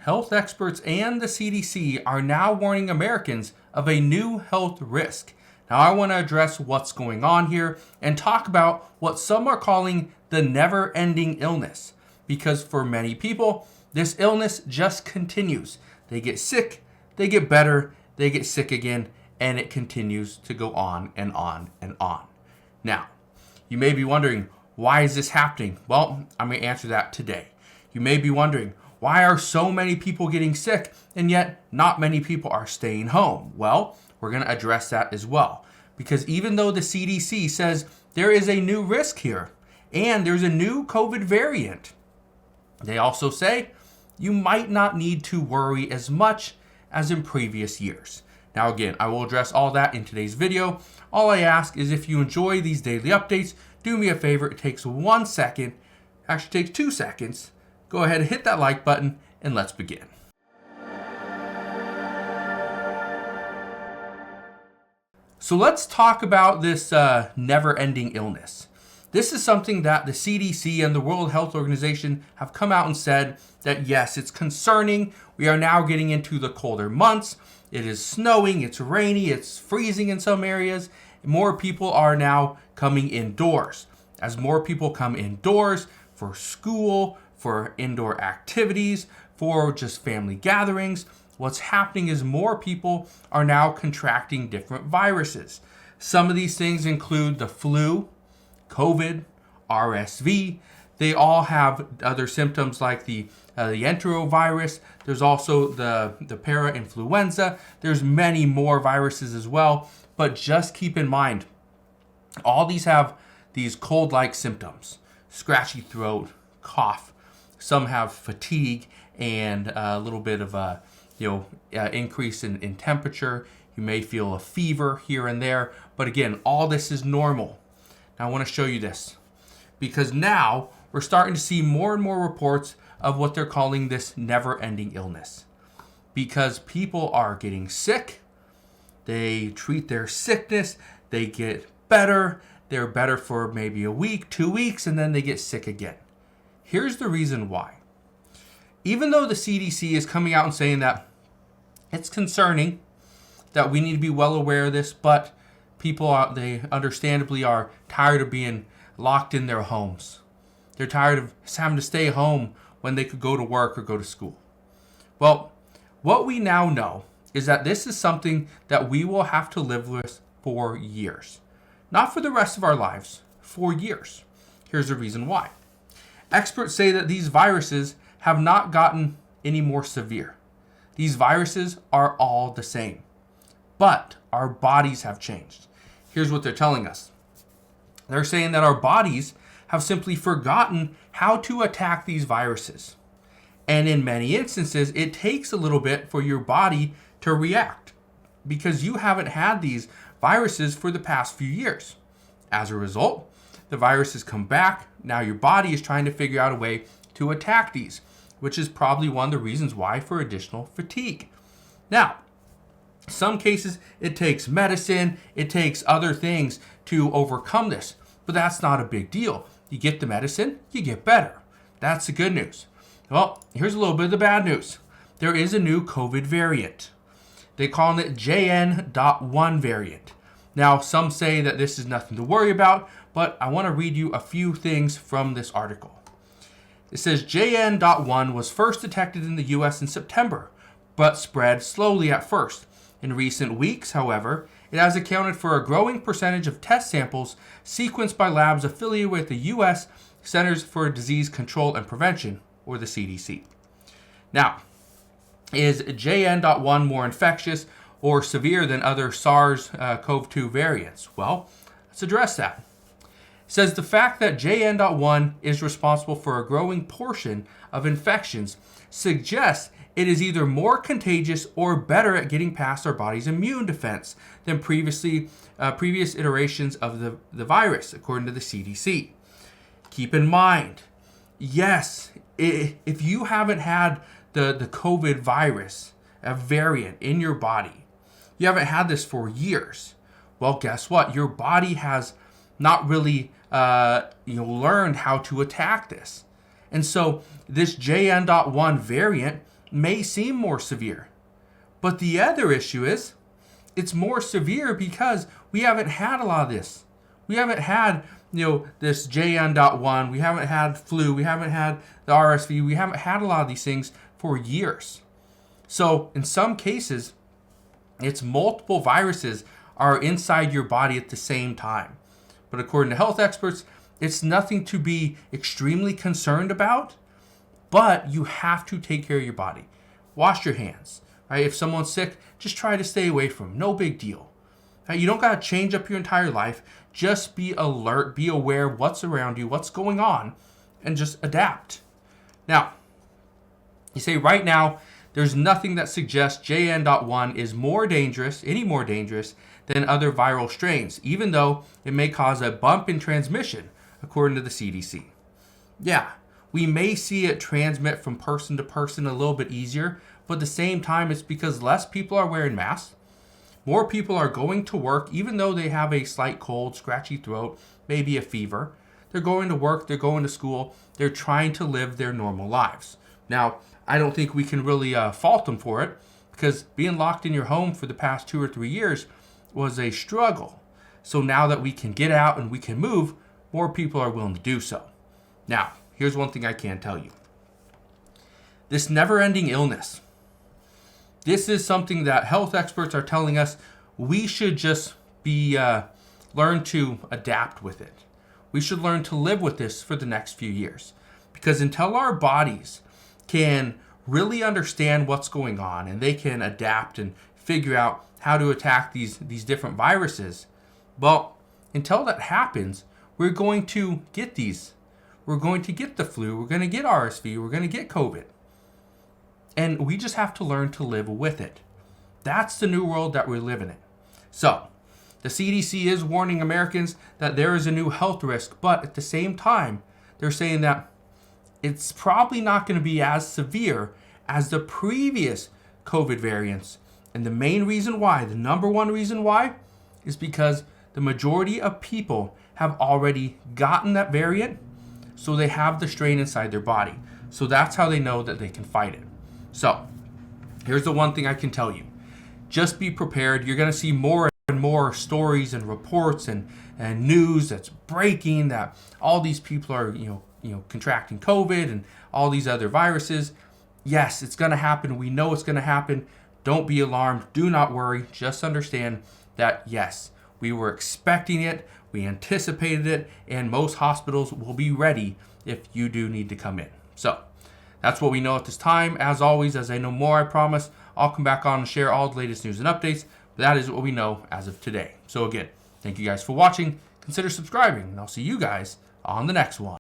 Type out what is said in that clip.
Health experts and the CDC are now warning Americans of a new health risk. Now, I want to address what's going on here and talk about what some are calling the never-ending illness. Because for many people, this illness just continues. They get sick, they get better, they get sick again, and it continues to go on and on and on. Now, you may be wondering, why is this happening? Well, I'm going to answer that today. You may be wondering, why are so many people getting sick and yet not many people are staying home? Well, we're going to address that as well. Because even though the CDC says there is a new risk here and there's a new COVID variant, they also say you might not need to worry as much as in previous years. Now again, I will address all that in today's video. All I ask is if you enjoy these daily updates, do me a favor. It takes 1 second, actually takes 2 seconds. Go ahead and hit that like button and let's begin. So let's talk about this never-ending illness. This is something that the CDC and the World Health Organization have come out and said that yes, it's concerning. We are now getting into the colder months. It is snowing, it's rainy, it's freezing in some areas. More people are now coming indoors. As more people come indoors for school, for indoor activities, for just family gatherings, what's happening is more people are now contracting different viruses. Some of these things include the flu, COVID, RSV. They all have other symptoms like the enterovirus. There's also the para-influenza. There's many more viruses as well. But just keep in mind, all these have these cold-like symptoms: scratchy throat, cough. Some have fatigue and a little bit of a increase in temperature. You may feel a fever here and there. But again, all this is normal. Now I want to show you this because now we're starting to see more and more reports of what they're calling this never-ending illness. Because people are getting sick, they treat their sickness, they get better, they're better for maybe a week, 2 weeks, and then they get sick again. Here's the reason why. Even though the CDC is coming out and saying that it's concerning, that we need to be well aware of this, but they understandably are tired of being locked in their homes. They're tired of having to stay home when they could go to work or go to school. Well, what we now know is that this is something that we will have to live with for years. Not for the rest of our lives, for years. Here's the reason why. Experts say that these viruses have not gotten any more severe. These viruses are all the same, but our bodies have changed. Here's what they're telling us. They're saying that our bodies have simply forgotten how to attack these viruses. And in many instances, it takes a little bit for your body to react because you haven't had these viruses for the past few years. As a result, the viruses come back. Now your body is trying to figure out a way to attack these, which is probably one of the reasons why for additional fatigue. Now, some cases it takes medicine, it takes other things to overcome this, but that's not a big deal. You get the medicine, you get better. That's the good news. Well, here's a little bit of the bad news. There is a new COVID variant. They call it JN.1 variant. Now, some say that this is nothing to worry about, but I want to read you a few things from this article. It says JN.1 was first detected in the US in September, but spread slowly at first. In recent weeks, however, it has accounted for a growing percentage of test samples sequenced by labs affiliated with the US Centers for Disease Control and Prevention, or the CDC. Now, is JN.1 more infectious or severe than other SARS-CoV-2 variants? Well, let's address that. It says the fact that JN.1 is responsible for a growing portion of infections suggests it is either more contagious or better at getting past our body's immune defense than previous iterations of the virus, according to the CDC. Keep in mind, yes, if you haven't had the COVID virus, a variant in your body, you haven't had this for years, well, guess what? Your body has not really learned how to attack this. And so this JN.1 variant may seem more severe. But the other issue is it's more severe because we haven't had a lot of this. We haven't had, this JN.1. We haven't had flu. We haven't had the RSV. We haven't had a lot of these things for years. So in some cases, it's multiple viruses are inside your body at the same time. But according to health experts, it's nothing to be extremely concerned about, but you have to take care of your body. Wash your hands, right? If someone's sick, just try to stay away from them. No big deal. Right? You don't got to change up your entire life. Just be alert, be aware of what's around you, what's going on, and just adapt. Now, you say right now, there's nothing that suggests JN.1 is any more dangerous than other viral strains, even though it may cause a bump in transmission, according to the CDC. Yeah, we may see it transmit from person to person a little bit easier, but at the same time, it's because less people are wearing masks. More people are going to work, even though they have a slight cold, scratchy throat, maybe a fever. They're going to work, they're going to school, they're trying to live their normal lives. Now, I don't think we can really fault them for it, because being locked in your home for the past 2 or 3 years was a struggle. So now that we can get out and we can move, more people are willing to do so. Now, here's one thing I can tell you. This never-ending illness, this is something that health experts are telling us we should just learn to adapt with it. We should learn to live with this for the next few years. Because until our bodies can really understand what's going on and they can adapt and figure out how to attack these different viruses, well, until that happens, we're going to get these. We're going to get the flu. We're going to get RSV. We're going to get COVID. And we just have to learn to live with it. That's the new world that we're living in. So, the CDC is warning Americans that there is a new health risk, but at the same time, they're saying that it's probably not going to be as severe as the previous COVID variants. And the main reason why, the number one reason why, is because the majority of people have already gotten that variant, so they have the strain inside their body. So that's how they know that they can fight it. So, here's the one thing I can tell you. Just be prepared. You're going to see more and more stories and reports and news that's breaking that all these people are, contracting COVID and all these other viruses. Yes, it's going to happen. We know it's going to happen. Don't be alarmed. Do not worry. Just understand that, yes, we were expecting it. We anticipated it. And most hospitals will be ready if you do need to come in. So, that's what we know at this time. As always, as I know more, I promise, I'll come back on and share all the latest news and updates. But that is what we know as of today. So again, thank you guys for watching. Consider subscribing, and I'll see you guys on the next one.